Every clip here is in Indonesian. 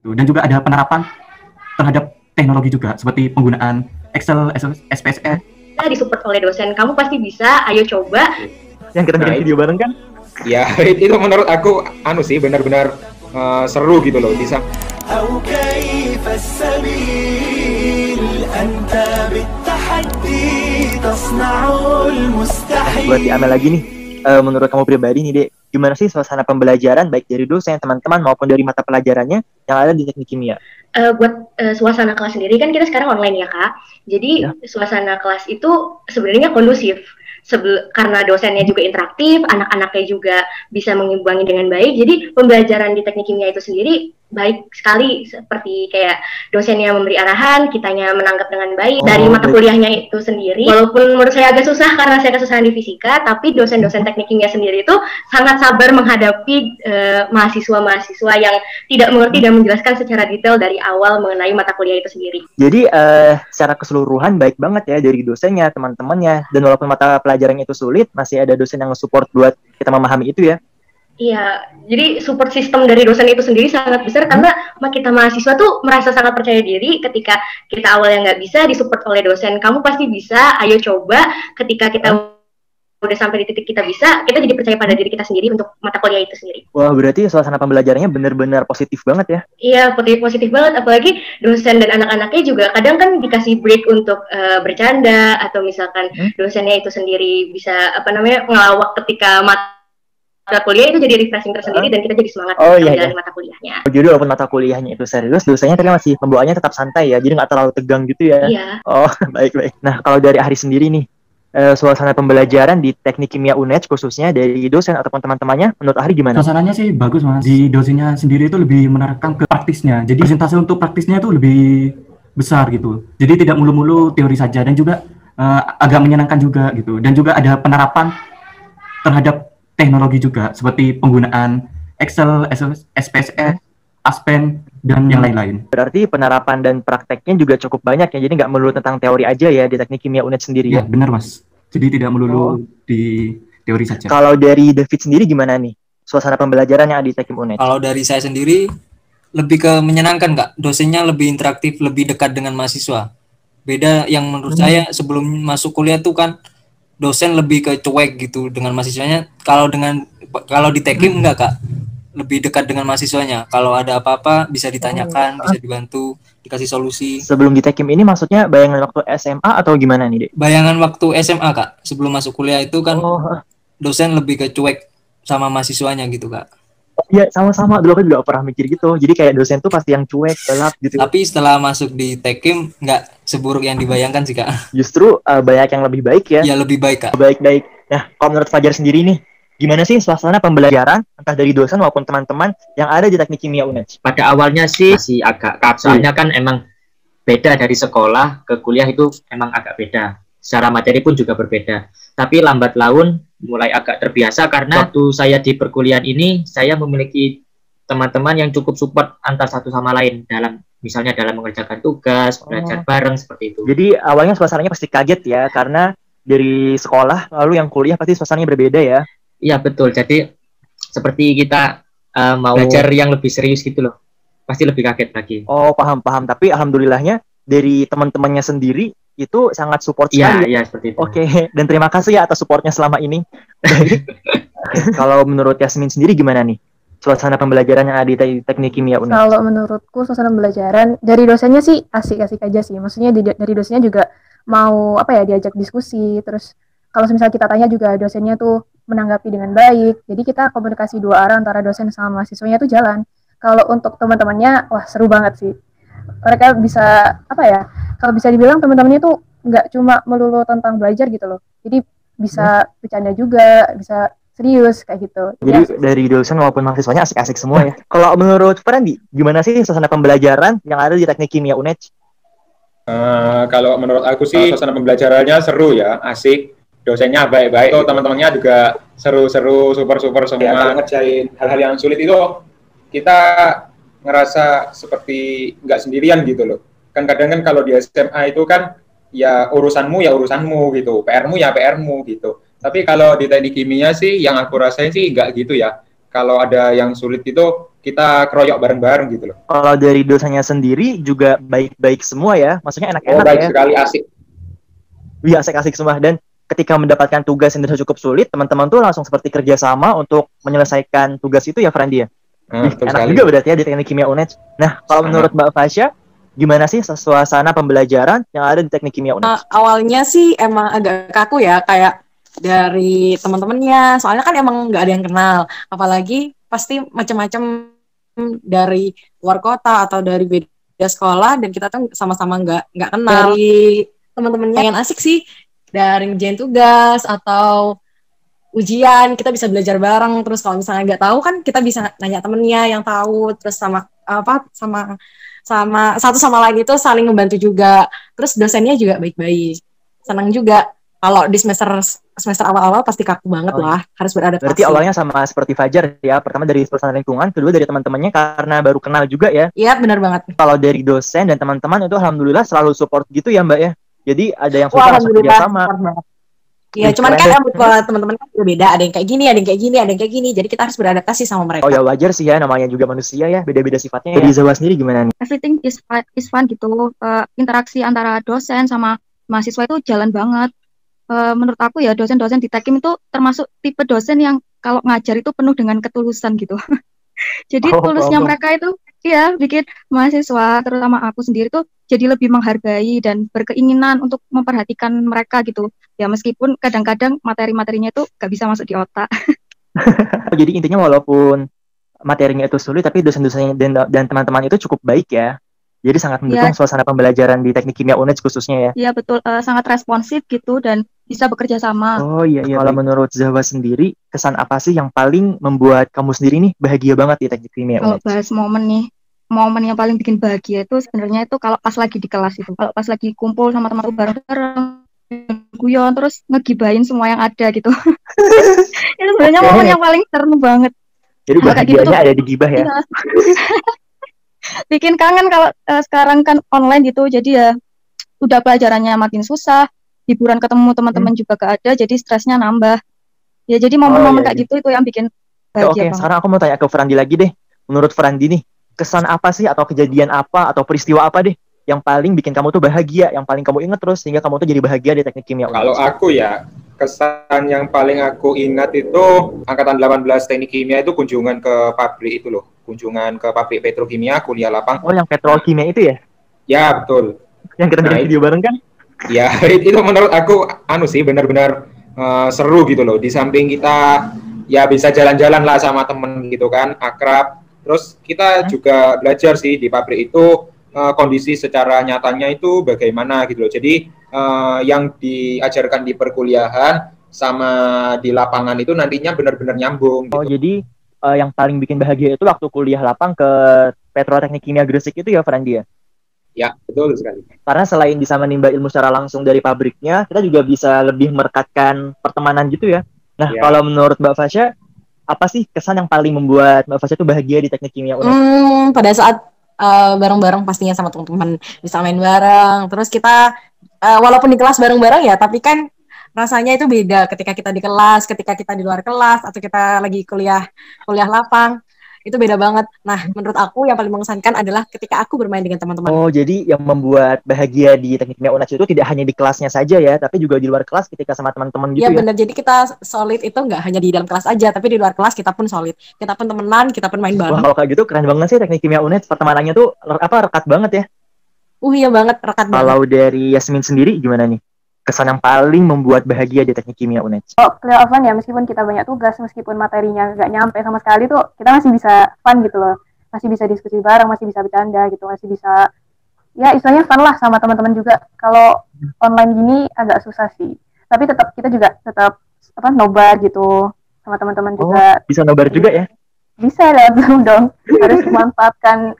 Dan juga ada penerapan terhadap teknologi juga seperti penggunaan Excel, SPSS. Disupport oleh dosen, kamu pasti bisa, ayo coba. Yang kita bikin video bareng kan? Ya, itu menurut aku sih benar-benar seru gitu loh. Bisa. Buat diambil lagi nih, menurut kamu pribadi nih Dek, gimana sih suasana pembelajaran baik dari dosen, teman-teman maupun dari mata pelajarannya yang ada di teknik kimia? Buat suasana kelas sendiri kan kita sekarang online ya Kak, jadi suasana kelas itu sebenarnya kondusif. Karena dosennya juga interaktif, anak-anaknya juga bisa mengimbangi dengan baik, jadi pembelajaran di teknik kimia itu sendiri baik sekali, seperti kayak dosennya memberi arahan, kitanya menangkap dengan baik. Dari mata kuliahnya itu sendiri, walaupun menurut saya agak susah karena saya kesusahan di fisika, tapi dosen-dosen teknik kimia sendiri itu sangat sabar menghadapi mahasiswa-mahasiswa yang tidak mengerti dan menjelaskan secara detail dari awal mengenai mata kuliah itu sendiri. Jadi secara keseluruhan baik banget ya dari dosennya, teman-temannya, dan walaupun mata pelajaran itu sulit, masih ada dosen yang nge-support buat kita memahami itu ya. Iya, jadi support system dari dosen itu sendiri sangat besar karena kita mahasiswa tuh merasa sangat percaya diri ketika kita awalnya nggak bisa, disupport oleh dosen. Kamu pasti bisa, ayo coba. Ketika kita udah sampai di titik kita bisa, kita jadi percaya pada diri kita sendiri untuk mata kuliah itu sendiri. Wah, berarti suasana pembelajarannya benar-benar positif banget ya? Iya, positif banget. Apalagi dosen dan anak-anaknya juga kadang kan dikasih break untuk bercanda, atau misalkan dosennya itu sendiri bisa ngelawak ketika mata kuliah, itu jadi refreshing tersendiri dan kita jadi semangat menjalani mata kuliahnya. Jadi walaupun mata kuliahnya itu serius, dosennya ternyata masih pembawaannya tetap santai ya, jadi nggak terlalu tegang gitu ya? Iya. Oh, baik. Nah, kalau dari Ahri sendiri nih, suasana pembelajaran di teknik kimia UNED khususnya dari dosen ataupun teman-temannya, menurut Ahri gimana? Suasananya sih bagus Mas, di dosennya sendiri itu lebih menerapkan ke praktisnya, jadi presentasi untuk praktisnya itu lebih besar gitu, jadi tidak mulu-mulu teori saja, dan juga agak menyenangkan juga gitu, dan juga ada penerapan terhadap teknologi juga seperti penggunaan Excel, SPSS, Aspen, dan yang lain-lain. Berarti penerapan dan prakteknya juga cukup banyak ya, jadi nggak melulu tentang teori aja ya di teknik kimia UNED sendiri ya? Benar Mas, jadi tidak melulu di teori saja. Kalau dari David sendiri gimana nih suasana pembelajaran yang ada di teknik UNED? Kalau dari saya sendiri lebih ke menyenangkan Kak, dosennya lebih interaktif, lebih dekat dengan mahasiswa. Beda yang menurut saya sebelum masuk kuliah tuh kan dosen lebih ke cuek gitu dengan mahasiswanya. Kalau di Tekim enggak Kak, lebih dekat dengan mahasiswanya. Kalau ada apa-apa bisa ditanyakan, bisa dibantu, dikasih solusi. Sebelum di Tekim ini maksudnya bayangan waktu SMA atau gimana nih Dek? Bayangan waktu SMA Kak, sebelum masuk kuliah itu kan dosen lebih ke cuek sama mahasiswanya gitu Kak. Iya, sama-sama. Dulu aku juga pernah mikir gitu. Jadi kayak dosen tuh pasti yang cuek, galak gitu. Tapi setelah masuk di Tekim nggak seburuk yang dibayangkan sih Kak. Justru banyak yang lebih baik ya? Iya, lebih baik Kak. Baik. Nah, kalau menurut Fajar sendiri nih, gimana sih suasana pembelajaran entah dari dosen maupun teman-teman yang ada di teknik kimia UNED? Pada awalnya sih masih agak kaku, soalnya kan emang beda dari sekolah ke kuliah, itu emang agak beda. Secara materi pun juga berbeda. Tapi lambat laun mulai agak terbiasa karena waktu saya di perkuliahan ini saya memiliki teman-teman yang cukup support antar satu sama lain misalnya dalam mengerjakan tugas, belajar bareng seperti itu. Jadi awalnya suasananya pasti kaget ya karena dari sekolah lalu yang kuliah pasti suasananya berbeda ya. Iya betul. Jadi seperti kita mau belajar yang lebih serius gitu loh. Pasti lebih kaget lagi. Oh, paham. Tapi alhamdulillahnya dari teman-temannya sendiri itu sangat support sekali. Iya, seperti itu. Oke, dan terima kasih ya atas supportnya selama ini. Kalau menurut Yasmin sendiri gimana nih suasana pembelajaran yang ada di teknik kimia UNED? Kalau menurutku suasana pembelajaran dari dosennya sih asik-asik aja sih. Maksudnya dari dosennya juga mau diajak diskusi. Terus kalau misalnya kita tanya juga dosennya tuh menanggapi dengan baik. Jadi kita komunikasi dua arah antara dosen sama mahasiswanya tuh jalan. Kalau untuk teman-temannya, wah seru banget sih. Mereka bisa kalau bisa dibilang teman-temannya tuh nggak cuma melulu tentang belajar gitu loh, jadi bisa bercanda juga, bisa serius kayak gitu. Jadi dari dosen maupun mahasiswanya asik-asik semua ya. Kalau menurut Ferendi, gimana sih suasana pembelajaran yang ada di teknik kimia UNED? Kalau menurut aku sih suasana pembelajarannya seru ya, asik. Dosennya baik-baik, teman-temannya juga seru-seru, super-super semua. Kalau ngerjain hal-hal yang sulit itu kita ngerasa seperti nggak sendirian gitu loh. Kan kadang kan kalau di SMA itu kan ya urusanmu gitu, PR-mu ya PR-mu gitu. Tapi kalau di teknik kimia sih yang aku rasain sih nggak gitu ya. Kalau ada yang sulit itu kita keroyok bareng-bareng gitu loh. Kalau dari dosennya sendiri juga baik-baik semua ya, maksudnya enak-enak baik ya. sekali, asik. Iya, asik-asik semua. Dan ketika mendapatkan tugas yang cukup sulit, teman-teman tuh langsung seperti kerjasama untuk menyelesaikan tugas itu ya, Frandi ya. Betul Enak sekali. juga berarti ya di teknik kimia UNED. Nah, kalau menurut Mbak Fasya, gimana sih suasana pembelajaran yang ada di teknik kimia UNED? Awalnya sih emang agak kaku ya, kayak dari teman-temannya, soalnya kan emang nggak ada yang kenal, apalagi pasti macam-macam dari luar kota atau dari beda sekolah, dan kita tuh sama-sama nggak kenal. Dari teman-temannya yang asik sih, dari ngerjain tugas atau ujian kita bisa belajar bareng. Terus kalau misalnya nggak tahu kan kita bisa nanya temennya yang tahu, terus sama satu sama lain itu saling membantu juga. Terus dosennya juga baik-baik, senang juga. Kalau di semester awal-awal pasti kaku banget lah, harus beradaptasi. Berarti awalnya sama seperti Fajar ya, pertama dari suasana lingkungan, kedua dari teman-temannya karena baru kenal juga ya. Iya, benar banget. Kalau dari dosen dan teman-teman itu alhamdulillah selalu support gitu ya Mbak ya. Jadi ada yang susah langsung kerja sama. Iya, cuman kan teman-teman kan beda, ada yang kayak gini, ada yang kayak gini, ada yang kayak gini. Jadi kita harus beradaptasi sama mereka. Oh ya wajar sih ya, namanya juga manusia ya, beda-beda sifatnya. Jadi Zawa sendiri gimana nih? Everything is fun gitu. Interaksi antara dosen sama mahasiswa itu jalan banget. Menurut aku ya dosen-dosen di Tekim itu termasuk tipe dosen yang kalau ngajar itu penuh dengan ketulusan gitu. Jadi tulusnya mereka itu ya bikin mahasiswa terutama aku sendiri tuh jadi lebih menghargai dan berkeinginan untuk memperhatikan mereka gitu. Ya meskipun kadang-kadang materi-materinya itu gak bisa masuk di otak. Jadi intinya walaupun materinya itu sulit tapi dosen-dosennya dan teman-teman itu cukup baik ya. Jadi sangat mendukung suasana pembelajaran di teknik kimia UNED khususnya ya. Iya betul, sangat responsif gitu dan bisa bekerja sama. Oh iya. Kalau menurut Zawa sendiri, kesan apa sih yang paling membuat kamu sendiri nih bahagia banget di teknik kimia UNED? Kalau bahas momen nih, momen yang paling bikin bahagia itu sebenarnya itu kalau pas lagi di kelas itu. Kalau pas lagi kumpul sama teman-teman bareng-bareng, guyon terus ngegibahin semua yang ada gitu. Itu sebenarnya momen yang paling seru banget. Jadi bahagianya gitu ada di gibah ya. Bikin kangen kalau sekarang kan online gitu, jadi ya udah pelajarannya makin susah, hiburan ketemu teman-teman juga gak ada, jadi stresnya nambah. Ya jadi momen-momen kayak gitu itu yang bikin bahagia. Sekarang aku mau tanya ke Frandi lagi deh. Menurut Frandi nih, kesan apa sih atau kejadian apa atau peristiwa apa deh yang paling bikin kamu tuh bahagia, yang paling kamu inget terus sehingga kamu tuh jadi bahagia di teknik kimia? Kalau aku ya, kesan yang paling aku ingat itu angkatan 18 teknik kimia itu kunjungan ke pabrik itu loh. Kunjungan ke pabrik petrokimia, kuliah lapang. Oh, yang petrokimia itu ya? Ya, betul. Yang kita bikin video bareng kan? Ya, itu menurut aku sih benar-benar seru gitu loh. Di samping kita ya bisa jalan-jalan lah sama temen gitu kan, akrab. Terus kita juga belajar sih di pabrik itu kondisi secara nyatanya itu bagaimana gitu loh. Jadi yang diajarkan di perkuliahan sama di lapangan itu nantinya benar-benar nyambung gitu. Oh, jadi yang paling bikin bahagia itu waktu kuliah lapang ke Petroteknik Kimia Gresik itu ya, Frandi ya? Ya, betul sekali. Karena selain bisa menimba ilmu secara langsung dari pabriknya, kita juga bisa lebih merekatkan pertemanan gitu ya. Nah, kalau menurut Mbak Fasya, apa sih kesan yang paling membuat Mbak Fasya itu bahagia di Teknik Kimia UNED? Pada saat bareng-bareng pastinya sama teman-teman, bisa main bareng. Terus kita walaupun di kelas bareng-bareng ya, tapi kan rasanya itu beda ketika kita di kelas, ketika kita di luar kelas, atau kita lagi kuliah lapang. Itu beda banget. Nah, menurut aku yang paling mengesankan adalah ketika aku bermain dengan teman-teman. Oh, jadi yang membuat bahagia di Teknik Kimia UNED itu tidak hanya di kelasnya saja ya, tapi juga di luar kelas ketika sama teman-teman gitu ya? Iya, benar. Jadi kita solid itu nggak hanya di dalam kelas aja, tapi di luar kelas kita pun solid. Kita pun temenan, kita pun main bareng. Wah, kalau kayak gitu keren banget sih Teknik Kimia UNED. Pertemanannya tuh rekat banget ya? Iya banget, rekat banget. Kalau dari Yasmin sendiri gimana nih? Kesan yang paling membuat bahagia di Teknik Kimia UNED? Oh, clear of fun ya, meskipun kita banyak tugas, meskipun materinya nggak nyampe sama sekali tuh, kita masih bisa fun gitu loh. Masih bisa diskusi bareng, masih bisa bercanda gitu, masih bisa, ya istilahnya fun lah sama teman-teman juga. Kalau online gini agak susah sih. Tapi kita juga tetap nobar gitu sama teman-teman juga. Bisa nobar juga ya? Bisa lewat Zoom dong. Harus memanfaatkan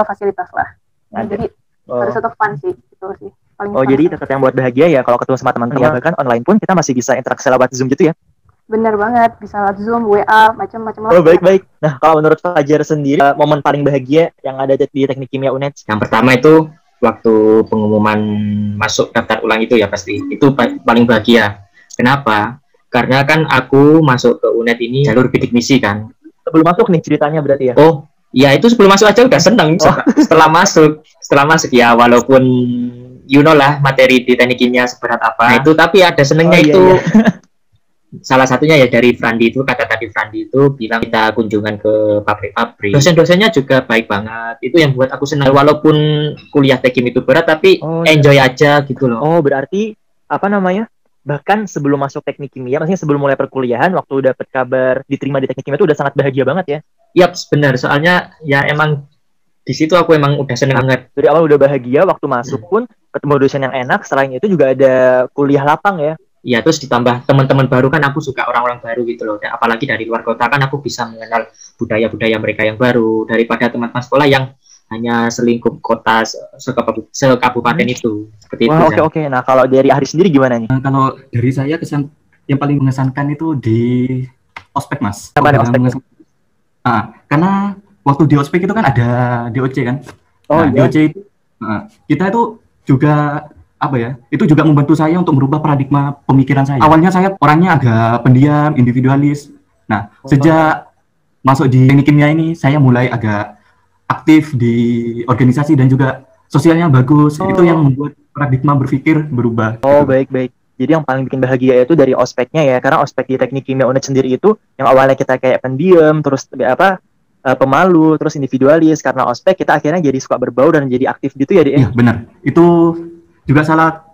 fasilitas lah. Nah, jadi harus tetap fun sih, gitu sih. Jadi tetap yang buat bahagia ya kalau ketemu sama teman-teman ya, bahkan online pun kita masih bisa interaksi lewat Zoom gitu ya. Bener banget, bisa lewat Zoom, WA, macam-macam lah. Oh, baik. Nah, kalau menurut Fajar sendiri, momen paling bahagia yang ada di Teknik Kimia UNED? Yang pertama itu waktu pengumuman masuk daftar ulang itu ya pasti. Itu paling bahagia. Kenapa? Karena kan aku masuk ke UNED ini jalur bidik misi kan. sebelum masuk nih ceritanya berarti ya? Oh, ya itu sebelum masuk aja udah seneng. Setelah masuk ya walaupun lah materi di teknik kimia seberat apa. Nah, itu tapi ada senengnya itu. Iya. Salah satunya ya dari Frandi itu, kata tadi Frandi itu bilang kita kunjungan ke pabrik-pabrik. Dosen-dosennya juga baik banget. Itu yang buat aku senang. Walaupun kuliah teknik itu berat tapi enjoy aja gitu loh. Oh, berarti apa namanya? Bahkan sebelum masuk teknik kimia, maksudnya sebelum mulai perkuliahan, waktu dapat kabar diterima di teknik kimia itu udah sangat bahagia banget ya? Yap, benar. Soalnya ya emang di situ aku emang udah seneng banget. Dari awal udah bahagia, waktu masuk pun ketemu dosen yang enak. Selain itu juga ada kuliah lapang ya? Ya, terus ditambah teman-teman baru kan, aku suka orang-orang baru gitu loh. Dan apalagi dari luar kota kan aku bisa mengenal budaya-budaya mereka yang baru daripada teman-teman sekolah yang hanya selingkup kota sekabupaten itu. Seperti itu. Oke. Nah, kalau dari Ahri sendiri gimana nih? Kalau dari saya kesan yang paling mengesankan itu di ospek, Mas. Apa ospek? Karena waktu di ospek itu kan ada DOC kan. DOC itu kita itu juga itu juga membantu saya untuk merubah paradigma pemikiran saya. Awalnya saya orangnya agak pendiam, individualis. Nah, sejak masuk di teknik kimia ini, saya mulai agak aktif di organisasi dan juga sosialnya bagus. Itu yang membuat paradigma berpikir berubah. Baik. Jadi yang paling bikin bahagia itu dari ospeknya ya, karena ospek di teknik kimia UNED sendiri itu yang awalnya kita kayak pendiam, terus pemalu, terus individualis. Karena ospek kita akhirnya jadi suka berbaur dan jadi aktif gitu ya, Dek? Iya, benar. Itu juga salah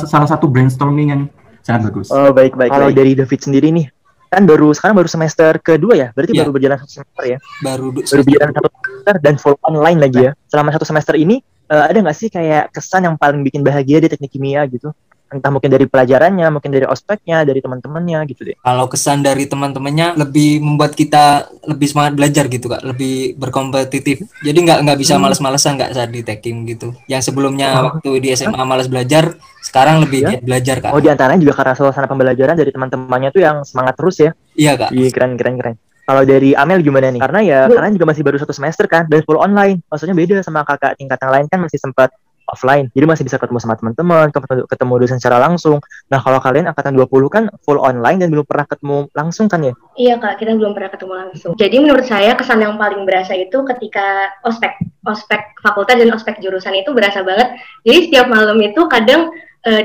satu brainstorming yang sangat bagus. Baik. Kalau dari David sendiri nih, kan sekarang baru semester kedua ya, berarti baru berjalan 1 semester ya? Baru berjalan 1 semester dan full online lagi ya. Selama 1 semester ini, ada nggak sih kayak kesan yang paling bikin bahagia di teknik kimia gitu? Entah mungkin dari pelajarannya, mungkin dari ospeknya, dari teman-temannya gitu deh. Kalau kesan dari teman-temannya lebih membuat kita lebih semangat belajar gitu Kak, lebih berkompetitif. Jadi nggak bisa malas-malesan nggak saat di tekim gitu. Yang sebelumnya waktu di SMA malas belajar, sekarang lebih giat belajar Kak. Di antaranya juga karena suasana pembelajaran dari teman-temannya tuh yang semangat terus ya. Iya Kak. Iya, keren. Kalau dari Amel gimana nih? Karena kalian juga masih baru 1 semester kan, dan full online. Maksudnya beda sama kakak tingkat yang lain kan masih sempat offline. Jadi masih bisa ketemu sama teman-teman, ketemu dosen secara langsung. Nah, kalau kalian angkatan 20 kan full online dan belum pernah ketemu langsung kan ya? Iya Kak, kita belum pernah ketemu langsung. Jadi menurut saya kesan yang paling berasa itu ketika ospek fakultas dan ospek jurusan itu berasa banget. Jadi setiap malam itu kadang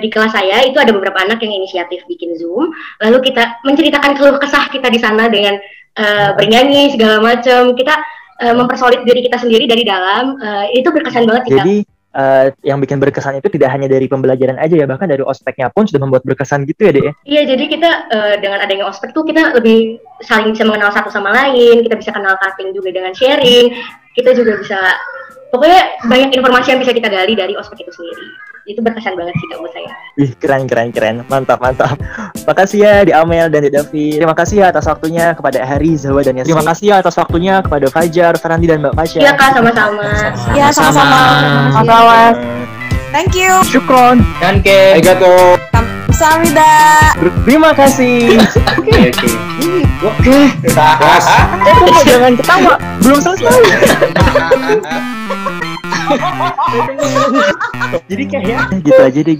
di kelas saya itu ada beberapa anak yang inisiatif bikin Zoom, lalu kita menceritakan keluh kesah kita di sana dengan bernyanyi segala macam. Kita mempersolid diri kita sendiri dari dalam. Itu berkesan banget sih Kak. Jadi yang bikin berkesan itu tidak hanya dari pembelajaran aja ya, bahkan dari ospeknya pun sudah membuat berkesan gitu ya, Dek? Iya, jadi kita dengan adanya ospek tuh kita lebih saling bisa mengenal satu sama lain, kita bisa kenal cutting juga dengan sharing, kita juga bisa, pokoknya banyak informasi yang bisa kita gali dari ospek itu sendiri. Itu berkesan banget sih buat saya. Keren. Mantap. Makasih ya di Amel dan di David. Terima kasih ya atas waktunya kepada Ahri, Zawa, dan Yasmin. Terima kasih ya atas waktunya kepada Fajar, Farandi, dan Mbak Fasya. Iya Kak, sama-sama. Iya, sama-sama. Thank you. Syukron. Danke. Arigato. Kamsahamnida. Terima kasih. Oke. Jangan ketawa. Belum selesai. Jadi kayak gitu aja deh.